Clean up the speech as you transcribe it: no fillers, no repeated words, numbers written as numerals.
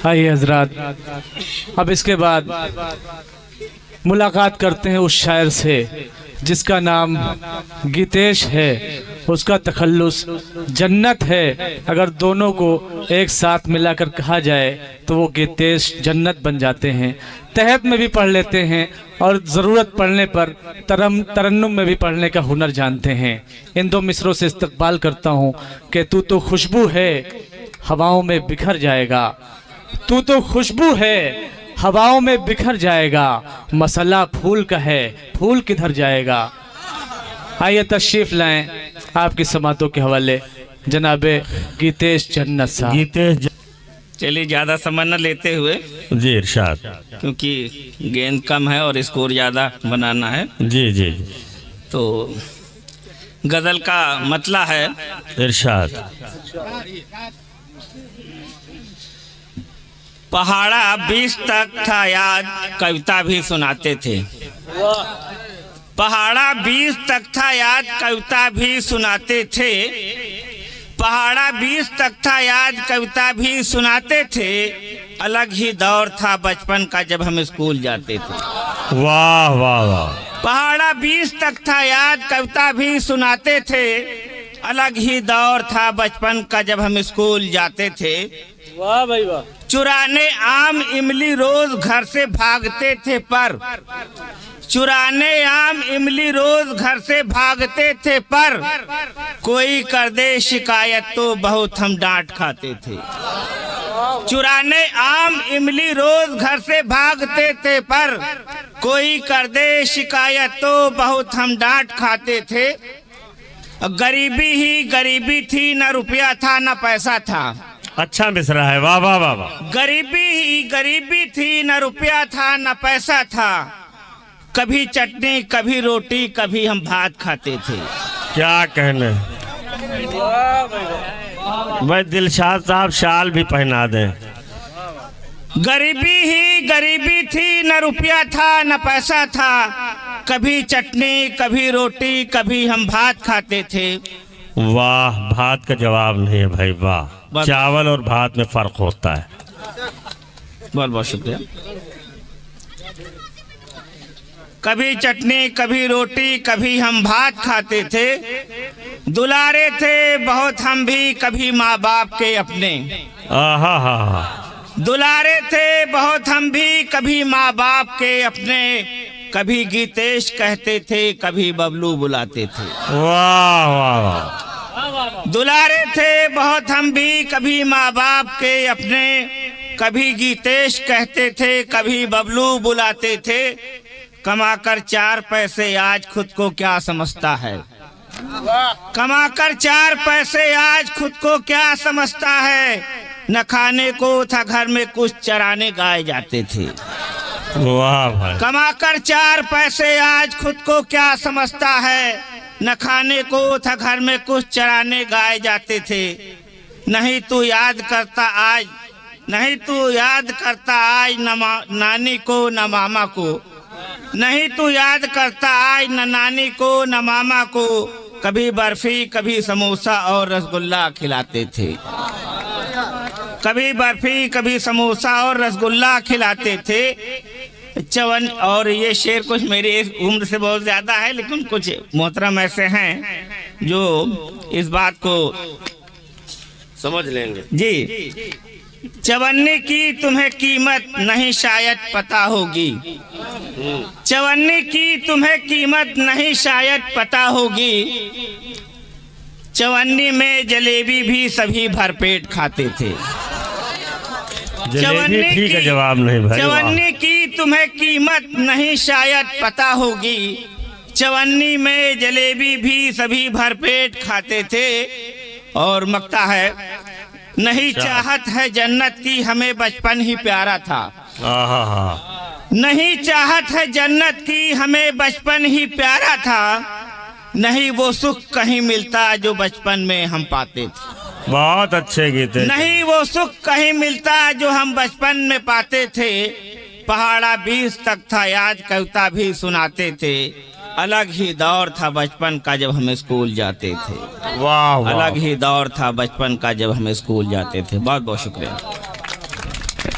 आइए हजरात, अब इसके बाद मुलाकात करते हैं उस शायर से जिसका नाम गीतेश है। उसका तखल्लुस जन्नत है। अगर दोनों को एक साथ मिलाकर कहा जाए तो वो गीतेश जन्नत बन जाते हैं। तहत में भी पढ़ लेते हैं और ज़रूरत पड़ने पर तरन्नुम में भी पढ़ने का हुनर जानते हैं। इन दो मिसरों से इस्तकबाल करता हूँ कि तू तो खुशबू है हवाओं में बिखर जाएगा, तू तो खुशबू है हवाओं में बिखर जाएगा, मसला फूल का है फूल किधर जाएगा। आइए तशरीफ लाएं आपकी समातों के हवाले जनाबे गीतेश जन्नत साहब। गीतेश चलिए ज़्यादा समय न लेते हुए जी इरशाद। क्योंकि गेंद कम है और स्कोर ज़्यादा बनाना है, जी जी तो गज़ल का मतला है इरशाद। पहाड़ा 20 तक था याद कविता भी सुनाते थे। पहाड़ा 20 तक था याद कविता भी सुनाते थे। पहाड़ा 20 तक था याद कविता भी सुनाते थे। अलग ही दौर था बचपन का जब हम स्कूल जाते थे। वाह वाह वाह। पहाड़ा 20 तक था याद कविता भी सुनाते थे। अलग ही दौर था बचपन का जब हम स्कूल जाते थे। वाह भाई वाह। चुराने आम इमली रोज घर से भागते थे पर, चुराने आम इमली रोज घर से भागते थे पर, कोई कर दे शिकायत तो बहुत हम डांट खाते थे। चुराने आम इमली रोज घर से भागते थे पर, कोई कर दे शिकायत तो बहुत हम डांट खाते थे। गरीबी ही गरीबी थी, न रुपया था न पैसा था। अच्छा मिसरा है, वाह वाह वाह वाह। गरीबी ही गरीबी थी, न रुपया था न पैसा था। कभी चटनी कभी रोटी कभी हम भात खाते थे। क्या कहने भाई, दिलशाद साहब शाल भी पहना दें। गरीबी ही गरीबी थी, न रुपया था न पैसा था। कभी चटनी कभी रोटी कभी हम भात खाते थे। वाह, भात का जवाब नहीं है भाई, वाह। चावल और भात में फर्क होता है। बहुत बहुत शुक्रिया। कभी चटनी कभी रोटी कभी हम भात खाते थे। दुलारे थे बहुत हम भी कभी माँ बाप के अपने। आहा हा हा। दुलारे थे बहुत हम भी कभी माँ बाप के अपने। कभी गीतेश कहते थे कभी बबलू बुलाते थे। वाह वाह वाह। दुलारे थे बहुत हम भी कभी माँ बाप के अपने। कभी गीतेश कहते थे कभी बबलू बुलाते थे। कमाकर 4 पैसे आज खुद को क्या समझता है। कमाकर 4 पैसे आज खुद को क्या समझता है। न खाने को था घर में कुछ चराने गाए जाते थे। वाह भाई। कमाकर 4 पैसे आज खुद को क्या समझता है। न खाने को था घर में कुछ चराने गाए जाते थे। नहीं तू याद करता आज, नहीं तू याद करता आज न नानी को न मामा को। नहीं तू याद करता आज न नानी को न मामा को। कभी बर्फी कभी समोसा और रसगुल्ला खिलाते थे। कभी बर्फी कभी समोसा और रसगुल्ला खिलाते थे। चवन और ये शेर कुछ मेरी उम्र से बहुत ज़्यादा है, लेकिन कुछ मोहतरम ऐसे हैं जो इस बात को समझ लेंगे जी। चवन्नी की तुम्हें कीमत नहीं शायद पता होगी। चवन्नी की तुम्हें कीमत नहीं शायद पता होगी। चवन्नी में जलेबी भी सभी भरपेट खाते थे। जलेबी ठीक है, जवाब नहीं भाई। चवन्नी की तुम्हें कीमत नहीं शायद पता होगी। चवन्नी में जलेबी भी सभी भरपेट खाते थे। और मकता है, नहीं चाहत है जन्नत की हमें बचपन ही प्यारा था। आहा। नहीं चाहत है जन्नत की हमें बचपन ही प्यारा था। नहीं वो सुख कहीं मिलता जो बचपन में हम पाते थे। बहुत अच्छे गीत है। नहीं वो सुख कहीं मिलता जो हम बचपन में पाते थे। पहाड़ा 20 तक था याद कविता भी सुनाते थे। अलग ही दौर था बचपन का जब हम स्कूल जाते थे। वाह वाह। अलग ही दौर था बचपन का जब हम स्कूल जाते थे। बहुत बहुत शुक्रिया।